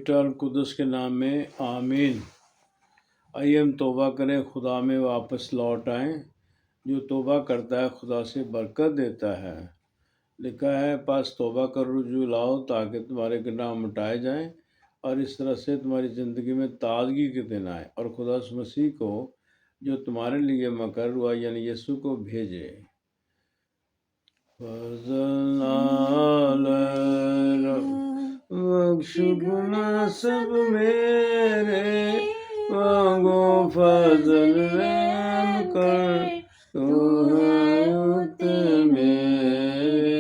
بیٹا اور قدس کے نام میں آمین۔ آئیے ہم توبہ کریں، خدا میں واپس لوٹ آئیں۔ جو توبہ کرتا ہے خدا سے برکت دیتا ہے۔ لکھا ہے پاس توبہ کر رجوع لاؤ تاکہ تمہارے گناہ مٹائے جائیں اور اس طرح سے تمہاری زندگی میں تازگی کے دن آئے اور خدا مسیح کو جو تمہارے لیے مقرر ہوا یعنی یسوع کو بھیجے۔ فضل بخش گناہ سب میرے، مانگو فضل رحم کر، تو ہے ات میرے،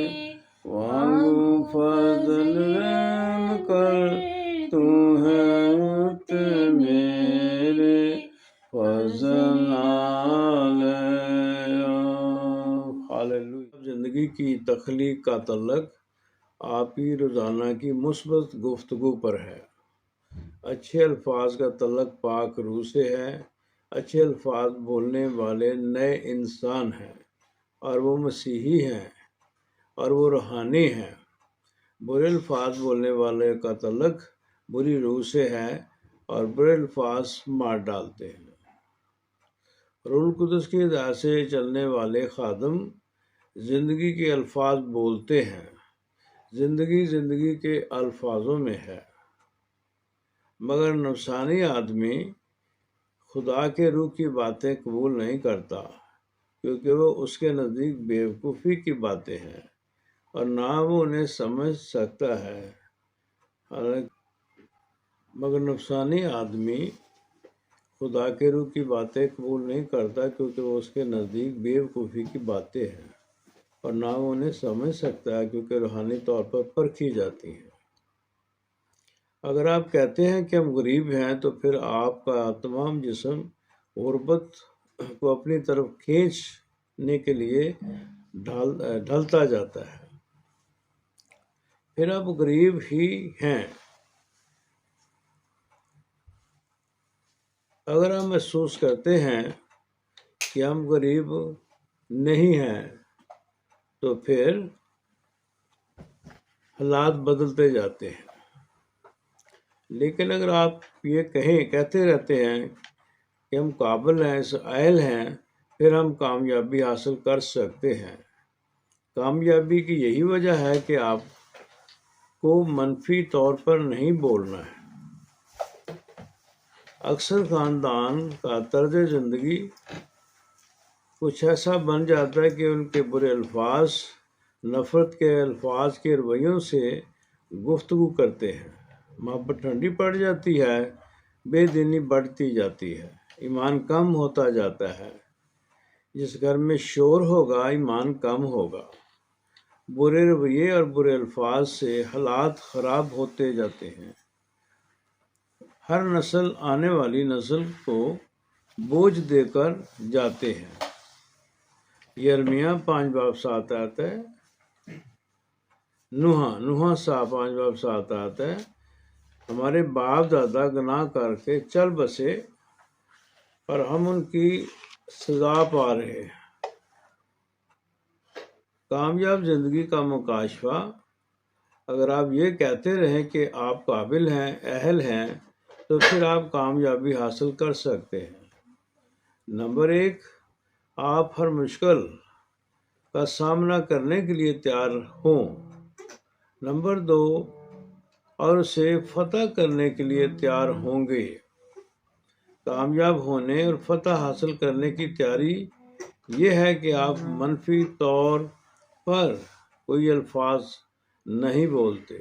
مانگو فضل رحم کر، تو ہے ات میرے، فضل ہاللیلویہ۔ زندگی کی تخلیق کا تعلق آپ کی روزانہ کی مثبت گفتگو پر ہے۔ اچھے الفاظ کا تعلق پاک روح سے ہے۔ اچھے الفاظ بولنے والے نئے انسان ہیں اور وہ مسیحی ہیں اور وہ روحانی ہیں۔ برے الفاظ بولنے والے کا تعلق بری روح سے ہے اور برے الفاظ مار ڈالتے ہیں۔ روح القدس کی ہدایت سے چلنے والے خادم زندگی کے الفاظ بولتے ہیں۔ زندگی کے الفاظوں میں ہے، مگر نفسانی آدمی خدا کے روح کی باتیں قبول نہیں کرتا کیونکہ وہ اس کے نزدیک بیوقوفی کی باتیں ہیں اور نہ وہ انہیں سمجھ سکتا ہے۔ مگر نفسانی آدمی خدا کے روح کی باتیں قبول نہیں کرتا کیونکہ وہ اس کے نزدیک بیوقوفی کی باتیں ہیں اور نہ وہ انہیں سمجھ سکتا ہے کیونکہ روحانی طور پر پرکھی جاتی ہیں۔ اگر آپ کہتے ہیں کہ ہم غریب ہیں تو پھر آپ کا تمام جسم غربت کو اپنی طرف کھینچنے کے لیے ڈھلتا جاتا ہے۔ پھر آپ غریب ہی ہیں۔ اگر ہم محسوس کرتے ہیں کہ ہم غریب نہیں ہیں تو پھر حالات بدلتے جاتے ہیں۔ لیکن اگر آپ یہ کہتے رہتے ہیں کہ ہم قابل ہیں، اہل ہیں، پھر ہم کامیابی حاصل کر سکتے ہیں۔ کامیابی کی یہی وجہ ہے کہ آپ کو منفی طور پر نہیں بولنا ہے۔ اکثر خاندان کا طرز زندگی کچھ ایسا بن جاتا ہے کہ ان کے برے الفاظ نفرت کے الفاظ کے رویوں سے گفتگو کرتے ہیں۔ محبت ٹھنڈی پڑ جاتی ہے، بے دینی بڑھتی جاتی ہے، ایمان کم ہوتا جاتا ہے۔ جس گھر میں شور ہوگا ایمان کم ہوگا۔ برے رویے اور برے الفاظ سے حالات خراب ہوتے جاتے ہیں۔ ہر نسل آنے والی نسل کو بوجھ دے کر جاتے ہیں۔ یرمیہ 5:7 آتا ہے، نوح 5:7 آتا ہے، ہمارے باپ دادا گناہ کر کے چل بسے اور ہم ان کی سزا پا رہے ہیں۔ کامیاب زندگی کا مکاشفہ، اگر آپ یہ کہتے رہیں کہ آپ قابل ہیں، اہل ہیں، تو پھر آپ کامیابی حاصل کر سکتے ہیں۔ نمبر 1، آپ ہر مشکل کا سامنا کرنے کے لیے تیار ہوں۔ نمبر 2، اور اسے فتح کرنے کے لیے تیار ہوں گے۔ کامیاب ہونے اور فتح حاصل کرنے کی تیاری یہ ہے کہ آپ منفی طور پر کوئی الفاظ نہیں بولتے۔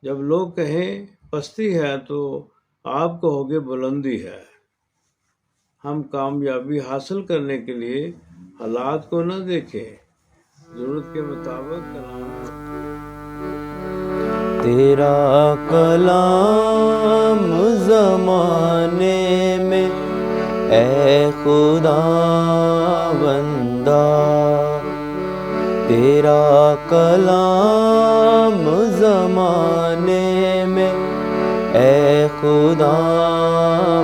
جب لوگ کہیں پستی ہے تو آپ کہو گے بلندی ہے۔ ہم کامیابی حاصل کرنے کے لیے حالات کو نہ دیکھیں، ضرورت کے مطابق کلام تیرا کلام زمانے میں اے خدا بندہ، تیرا کلام زمانے میں اے خدا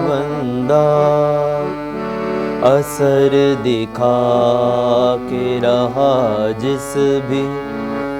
بندہ، اثر دکھا کے رہا جس بھی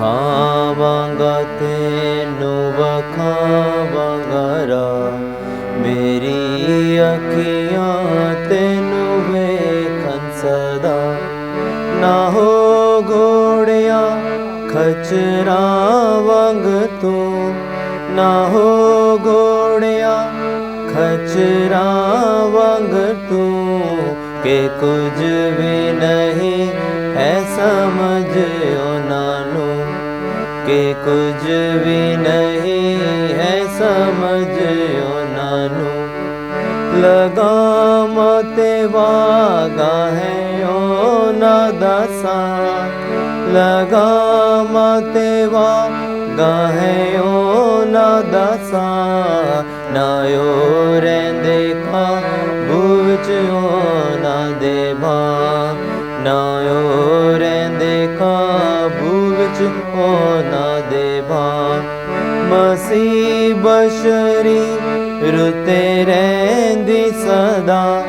ਸਿਖਾਵਾਂਗਾ ਤੈਨੂੰ ਵਖਾਵਾਂਗਾ ਰਾਹ, ਮੇਰੀ ਅੱਖੀਆਂ ਤੈਨੂੰ ਵੇਖਣ ਸਦਾ। ਨਾ ਹੋ ਘੋੜਿਆਂ ਖਚਰਾਂ ਵਾਂਗ ਤੂੰ, ਨਾ ਹੋ ਘੋੜਿਆਂ ਖਚਰਾਂ ਵਾਂਗ ਤੂੰ, ਕਿ ਕੁਝ ਵੀ ਨਹੀਂ ਹੈ ਸਮਝ ਉਹਨਾਂ ਨੂੰ, ਕਿ ਕੁਝ ਵੀ ਨਹੀਂ ਹੈ ਸਮਝ ਉਹਨਾਂ ਨੂੰ। ਲਗਾਮਾਂ ਤੇ ਵਾਗਾ ਹੈ ਉਹਨਾਂ ਦਾ ਸਾਥ, ਲਗਾਮਾਂ ਤੇ ਵਾਗਾ ਹੈ ਉਹਨਾਂ ਦਾ ਸਾਥ। ਨਾ ਉਹ ਰਹਿੰਦੇ ਕਾਬੂ ਵਿੱਚ ਉਹਨਾਂ ਦੇ ਭਾਅ, ਨਾ ਉਹ ਰਹਿੰਦੇ ਕਾਬੂ ਵਿੱਚ ਉਹਨਾਂ ਦੇ ਭਾਅ। ਮਸੀਹ ਬਸ਼ਰੀ ਰੁੱਤੇ ਰਹਿੰਦੀ ਸਦਾ,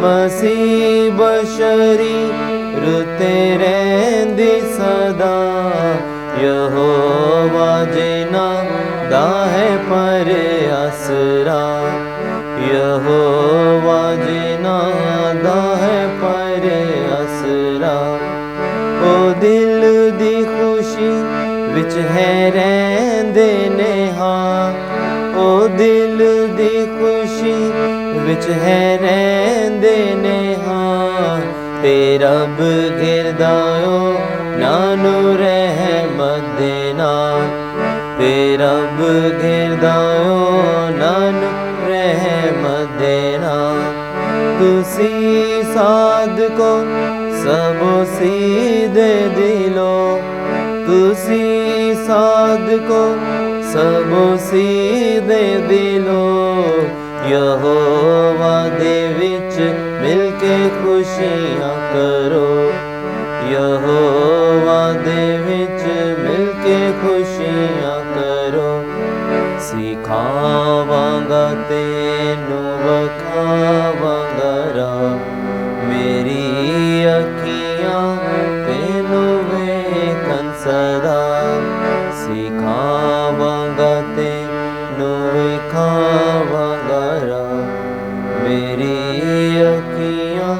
ਮਸੀਹ ਬਸ਼ਰੀ ਰੁੱਤੇ ਰਹਿੰਦੀ ਸਦਾ। ਯਹੋਵਾ ਜਿਨ੍ਹਾਂ ਦਾ ਹੈ ਪਰ ਆਸਰਾ, ਯਹੋਵਾ ਜਿਨ੍ਹਾਂ ਦਾ ਹੈ ਪਰ ਆਸਰਾ। ਉਹ ਦਿਲ ਦੀ ਖੁਸ਼ੀ ਵਿੱਚ ਹੈ ਰਹਿੰਦੇ ਨੇ ਹਾਂ, ਉਹ ਦਿਲ ਦੀ ਖੁਸ਼ੀ ਵਿੱਚ ਹੈ ਰਹਿੰਦੇ ਨੇ ਹਾਂ। ਤੇ ਰੱਬ ਘਿਰਦਾ ਉਹਨਾਂ ਨੂੰ ਰਹਿਮਤ ਦੇ ਨਾਲ, ਤੇ ਰੱਬ ਘਿਰਦਾ ਉਹਨਾਂ ਨੂੰ ਰਹਿਮਤ ਦੇ ਨਾਲ। ਤੁਸੀਂ ਸਾਦਕੋ ਸਭੋ ਸੀਧੇ ਦਿਲੋਂ, ਤੁਸੀਂ ਸਾਦਕੋ ਸਭੋ ਸੀਧੇ ਦਿਲੋਂ। ਯਹੋਵਾ ਦੇ ਵਿੱਚ ਮਿਲ ਕੇ ਖੁਸ਼ੀਆਂ ਕਰੋ, ਯਹੋਵਾ ਦੇ ਵਿੱਚ ਮਿਲ ਕੇ ਖੁਸ਼ੀਆਂ ਕਰੋ। ਸਿਖਾਵਾਂਗਾ ਤੈਨੂੰ ਵਖਾਵਾਂਗਾ ਰਾਹ, ਮੇਰੀ ਅੱਖੀਆਂ ਤੈਨੂੰ ਵੇਖਣ ਸਦਾ। ਸਿਖਾਵਾਂਗਾ ਤੈਨੂੰ ਵੇਖਾਵਾਂਗਾ ਰਾਹ, ਮੇਰੀ ਅੱਖੀਆਂ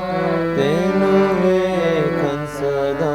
ਤੈਨੂੰ ਵੇਖਣ ਸਦਾ।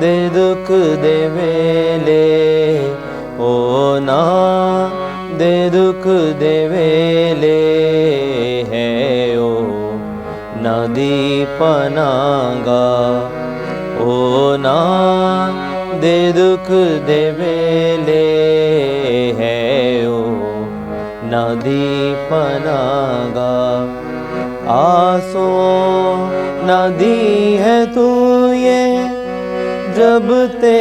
دے دکھ دے ویلے ہونا دے دکھ دے ویلے ہے او ندی پناگا ہونا دے دکھ دے ویلے ہے او ندی پناگا آسوں ندی ہے تو یہ جب تے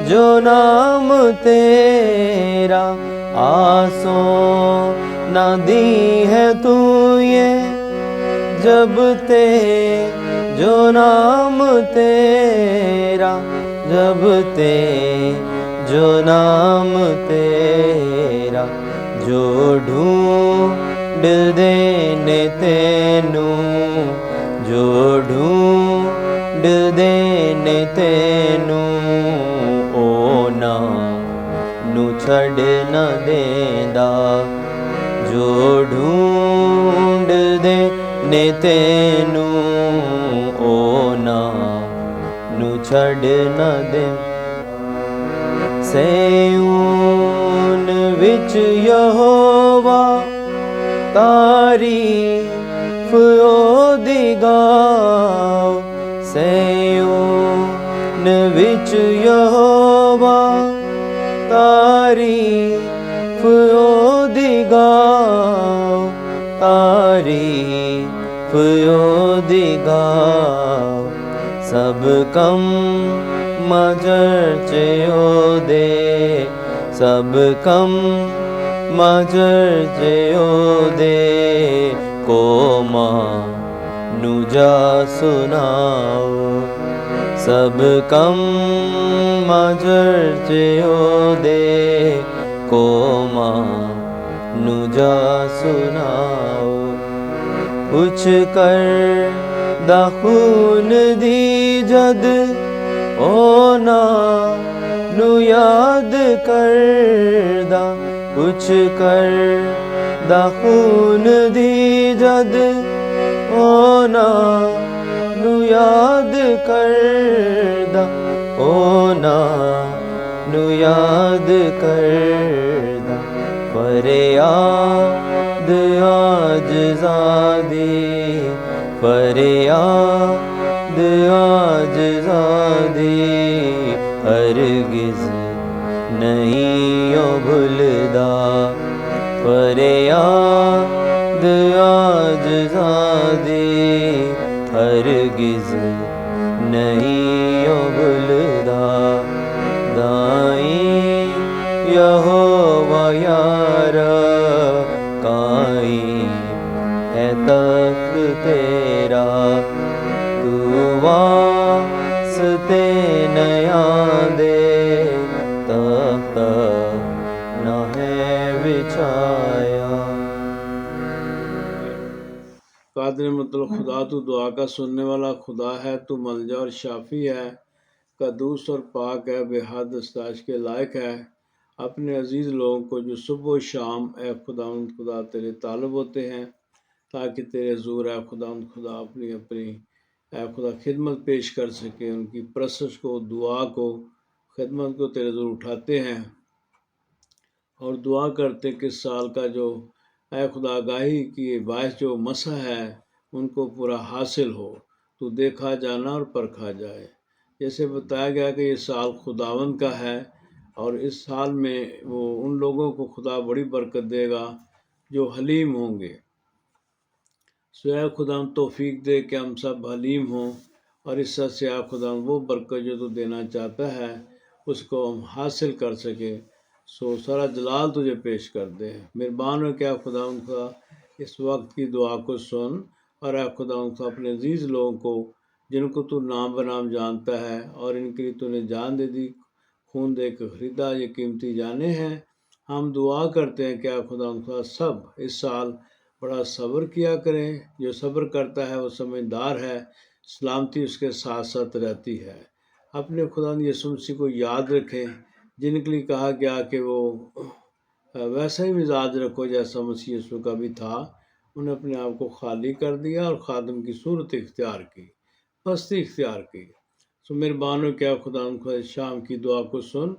جو نام تیرا آسوں ندی ہے تو یہ جب تے جو نام تیرا جب تے جو نام تیرا جو ڈھونڈ دینے تینوں جو ڈھونڈ دینے تینوں او نا نو چھڑ نہ دیندا جو ڈھونڈ دینے تینوں او نا نو چھڑ نہ دے سیون وچ یہوہ تعریف او دی گاؤ سیون وچ یہوہ تعریف او دی گاؤ تعریف او دی گاؤ سب کم مجر چیو دے سب کم مجر چیو دے کوما نجا سناؤ سب کم مجر چیو دے کوما نجا سناؤ پوچھ کر دخون دی جد اونا نو یاد کردا پوچھ کر دخون دی جد اونا نو یاد کردا اونا نو یاد کردا فریاد عاجزادی فریاد عاجزادی ہرگز نہیں بھولدا فریاد عاجزادی ہرگز نہیں بھولدا دائیں یہوہ یار قائم ہے تخت تیرا تو واسطے نیاں دے تخت نہ ہے بچھایا قادر مطلب خدا تو دعا کا سننے والا خدا ہے تو ملجا اور شافی ہے قدوس اور پاک ہے بے حد ستائش کے لائق ہے اپنے عزیز لوگوں کو جو صبح و شام اے خدا تیرے طالب ہوتے ہیں تاکہ تیرے حضور اے خدا اپنی اے خدا خدمت پیش کر سکے ان کی پرستش کو دعا کو خدمت کو تیرے حضور اٹھاتے ہیں اور دعا کرتے کہ اس سال کا جو اے خدا آگاہی کی باعث جو مسا ہے ان کو پورا حاصل ہو تو دیکھا جانا اور پرکھا جائے جیسے بتایا گیا کہ یہ سال خداوند کا ہے اور اس سال میں وہ ان لوگوں کو خدا بڑی برکت دے گا جو حلیم ہوں گے سو اے خدا توفیق دے کہ ہم سب حلیم ہوں اور اس سے اے خدا وہ برکت جو تو دینا چاہتا ہے اس کو ہم حاصل کر سکے سو سارا جلال تجھے پیش کر دے مہربان ہو کیا خدا اس وقت کی دعا کو سن اور اے خدا اپنے عزیز لوگوں کو جن کو تو نام بنام جانتا ہے اور ان کے لیے تو نے جان دے دی خون دے کے خریدا یہ قیمتی جانے ہیں ہم دعا کرتے ہیں کہ اے خدا سب اس سال بڑا صبر کیا کریں جو صبر کرتا ہے وہ سمجھدار ہے سلامتی اس کے ساتھ ساتھ رہتی ہے اپنے خدا یسوع مسیح کو یاد رکھیں جن کے لیے کہا گیا کہ وہ ویسا ہی مزاج رکھو جیسا مسیح یسوع کا بھی تھا انہیں اپنے آپ کو خالی کر دیا اور خادم کی صورت اختیار کی پستی اختیار کی سو مہربان ہو کیا خدا شام کی دعا کو سن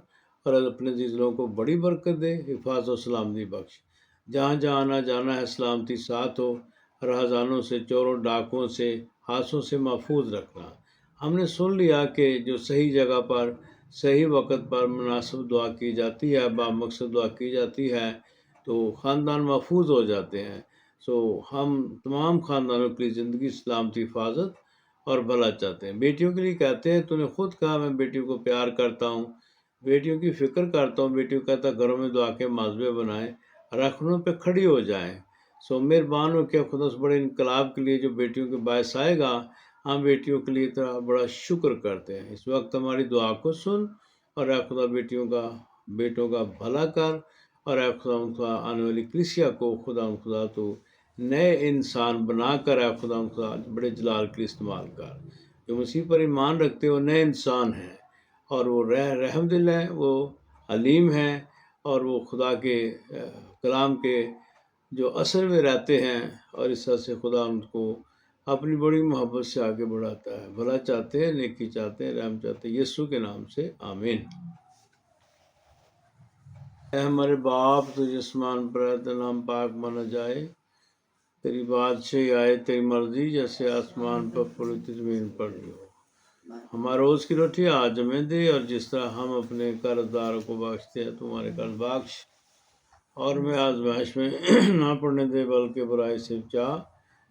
اور اپنے عزیز لوگوں کو بڑی برکت دے، حفاظت و سلامتی بخش، جہاں جہاں آنا جانا ہے سلامتی ساتھ ہو، راہزانوں سے، چوروں ڈاکوں سے، حادثوں سے محفوظ رکھنا۔ ہم نے سن لیا کہ جو صحیح جگہ پر صحیح وقت پر مناسب دعا کی جاتی ہے، بامقصد دعا کی جاتی ہے، تو خاندان محفوظ ہو جاتے ہیں۔ سو ہم تمام خاندانوں کے لیے زندگی، سلامتی، حفاظت اور بھلا چاہتے ہیں۔ بیٹیوں کے لیے کہتے ہیں تو نے خود کہا میں بیٹیوں کو پیار کرتا ہوں، بیٹیوں کی فکر کرتا ہوں۔ بیٹیوں کہتا گھروں میں دعا کے ماذبے بنائیں، رکھنوں پہ کھڑی ہو جائیں۔ سو مہربان ہو کیا خدا اس بڑے انقلاب کے لیے جو بیٹیوں کے باعث آئے گا، ہم بیٹیوں کے لیے اتنا بڑا شکر کرتے ہیں۔ اس وقت ہماری دعا کو سن اور اے خدا بیٹوں کا بھلا کر، اور اے خدا آنے والی کلیسیا کو خدا تو نئے انسان بنا کر اے خدا بڑے جلال کے لیے استعمال کر۔ جو مسیح پر ایمان رکھتے ہیں وہ نئے انسان ہیں، اور وہ رحم دل ہیں، وہ حلیم ہیں، اور وہ خدا کے کلام کے جو اثر میں رہتے ہیں، اور اس طرح سے خدا ان کو اپنی بڑی محبت سے آگے بڑھاتا ہے۔ بھلا چاہتے ہیں، نیکی چاہتے ہیں، رحم چاہتے ہیں، یسوع کے نام سے آمین۔ اے ہمارے باپ تو جسمان پر ہے، تیرا نام پاک مانا جائے، تیری بادشاہی آئے، تیری مرضی جیسے آسمان پر پوری زمین پر بھی ہو۔ ہمارا روز کی روٹی آج ہمیں دے، اور جس طرح ہم اپنے قرض داروں کو بخشتے ہیں تمہارے قرض بخش، اور میں آزمائش میں نہ پڑنے دے بلکہ برائی سے بچا،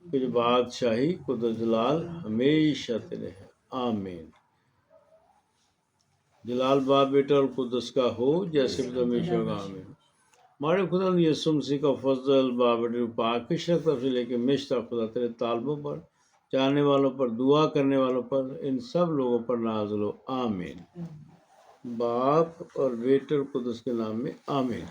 کہ جو بادشاہی قدرت جلال ہمیشہ تیرے ہے، آمین۔ جلال باپ بیٹا اور قدس کا ہو، جیسے بھی ہمیشہ ہوگا، آمین۔ ہمارے خدا یسوع مسیح کا فضل، باپ بیٹے پاک کی شرط سے لے کے مشتہ خدا تیرے طالبوں پر، چاہنے والوں پر، دعا کرنے والوں پر، ان سب لوگوں پر نازل ہو، آمین۔ باپ اور بیٹے اور قدس کے نام میں آمین۔